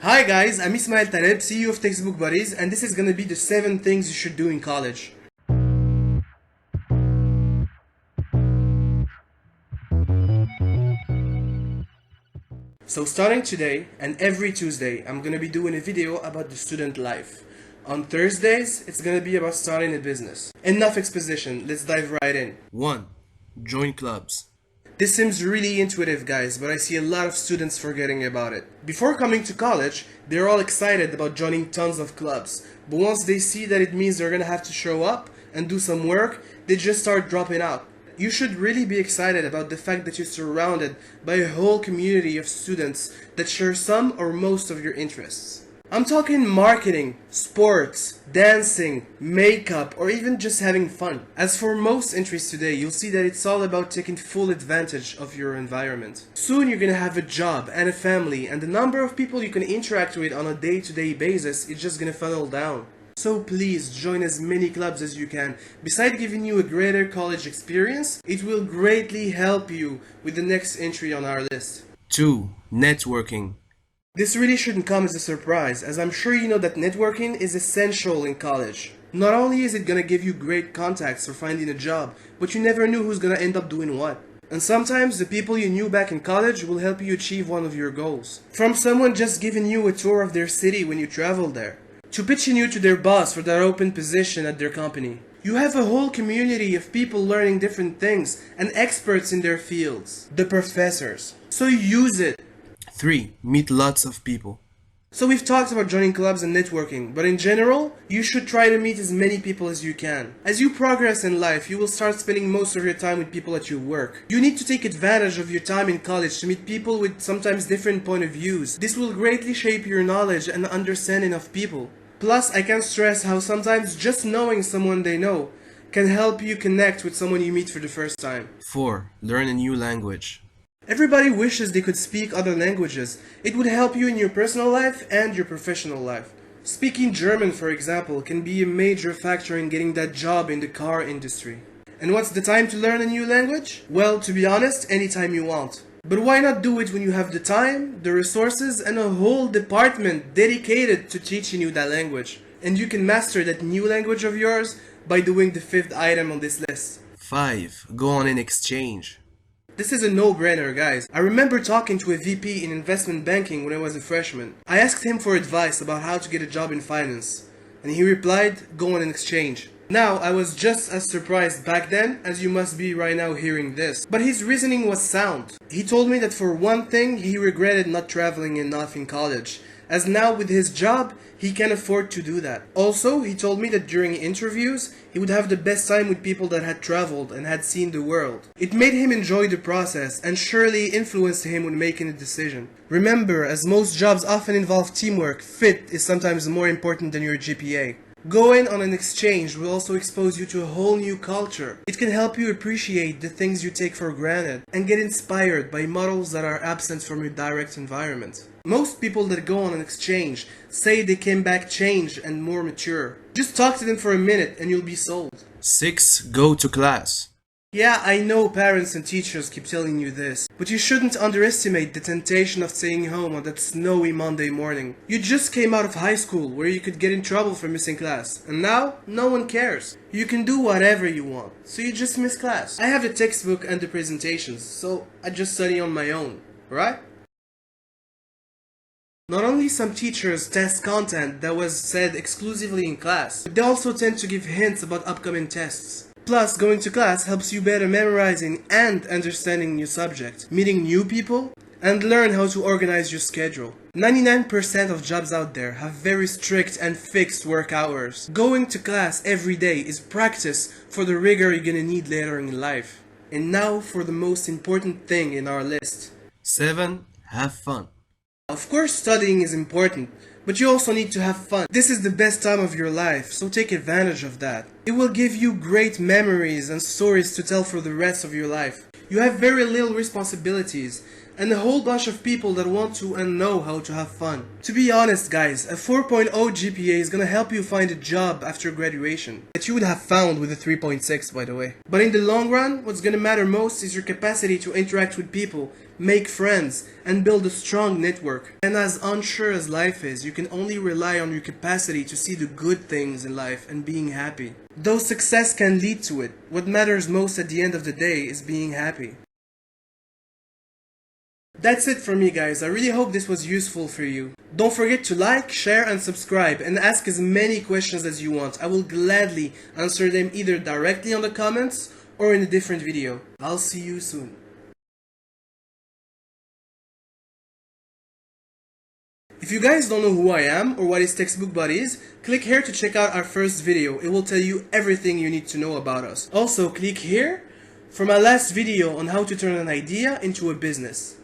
Hi guys, I'm Ismael Taleb, CEO of TextbookBuddies, and this is gonna be the 7 things you should do in college. So starting today and every Tuesday, I'm gonna be doing a video about the student life. On Thursdays, it's gonna be about starting a business. Enough exposition, let's dive right in. 1. Join clubs. This seems really intuitive, guys, but I see a lot of students forgetting about it. Before coming to college, they're all excited about joining tons of clubs, but once they see that it means they're gonna have to show up and do some work, they just start dropping out. You should really be excited about the fact that you're surrounded by a whole community of students that share some or most of your interests. I'm talking marketing, sports, dancing, makeup, or even just having fun. As for most interests today, you'll see that it's all about taking full advantage of your environment. Soon you're gonna have a job and a family, and the number of people you can interact with on a day-to-day basis is just gonna funnel down. So please join as many clubs as you can. Besides giving you a greater college experience, it will greatly help you with the next entry on our list. 2. Networking. This really shouldn't come as a surprise, as I'm sure you know that networking is essential in college. Not only is it gonna give you great contacts for finding a job, but you never knew who's gonna end up doing what. And sometimes the people you knew back in college will help you achieve one of your goals. From someone just giving you a tour of their city when you travel there, to pitching you to their boss for that open position at their company. You have a whole community of people learning different things and experts in their fields. The professors. So use it. 3. Meet lots of people. So we've talked about joining clubs and networking, but in general, you should try to meet as many people as you can. As you progress in life, you will start spending most of your time with people at your work. You need to take advantage of your time in college to meet people with sometimes different point of views. This will greatly shape your knowledge and understanding of people. Plus, I can't stress how sometimes just knowing someone they know can help you connect with someone you meet for the first time. 4. Learn a new language. Everybody wishes they could speak other languages. It would help you in your personal life and your professional life. Speaking German, for example, can be a major factor in getting that job in the car industry. And what's the time to learn a new language? Well, to be honest, anytime you want. But why not do it when you have the time, the resources, and a whole department dedicated to teaching you that language? And you can master that new language of yours by doing the 5th item on this list. 5. Go on an exchange. This is a no-brainer, guys. I remember talking to a VP in investment banking when I was a freshman. I asked him for advice about how to get a job in finance, and he replied, go on an exchange. Now, I was just as surprised back then as you must be right now hearing this. But his reasoning was sound. He told me that for one thing, he regretted not traveling enough in college, as now with his job, he can afford to do that. Also, he told me that during interviews, he would have the best time with people that had traveled and had seen the world. It made him enjoy the process and surely influenced him when making a decision. Remember, as most jobs often involve teamwork, fit is sometimes more important than your GPA. Going on an exchange will also expose you to a whole new culture. It can help you appreciate the things you take for granted and get inspired by models that are absent from your direct environment. Most people that go on an exchange say they came back changed and more mature. Just talk to them for a minute and you'll be sold. 6. Go to class. Yeah, I know parents and teachers keep telling you this, but you shouldn't underestimate the temptation of staying home on that snowy Monday morning. You just came out of high school where you could get in trouble for missing class, and now no one cares. You can do whatever you want, so you just miss class. I have the textbook and the presentations, so I just study on my own, right? Not only some teachers test content that was said exclusively in class, but they also tend to give hints about upcoming tests. Plus, going to class helps you better memorizing and understanding new subjects, meeting new people, and learn how to organize your schedule. 99% of jobs out there have very strict and fixed work hours. Going to class every day is practice for the rigor you're gonna need later in life. And now for the most important thing in our list. 7. Have fun. Of course studying is important, but you also need to have fun. This is the best time of your life, so take advantage of that. It will give you great memories and stories to tell for the rest of your life. You have very little responsibilities, and a whole bunch of people that want to and know how to have fun. To be honest guys, a 4.0 GPA is gonna help you find a job after graduation that you would have found with a 3.6 by the way. But in the long run, what's gonna matter most is your capacity to interact with people, make friends, and build a strong network. And as unsure as life is, you can only rely on your capacity to see the good things in life and being happy. Though success can lead to it, what matters most at the end of the day is being happy. That's it for me guys, I really hope this was useful for you. Don't forget to like, share and subscribe and ask as many questions as you want. I will gladly answer them either directly on the comments or in a different video. I'll see you soon. If you guys don't know who I am or what is Textbook Buddies, click here to check out our first video. It will tell you everything you need to know about us. Also click here for my last video on how to turn an idea into a business.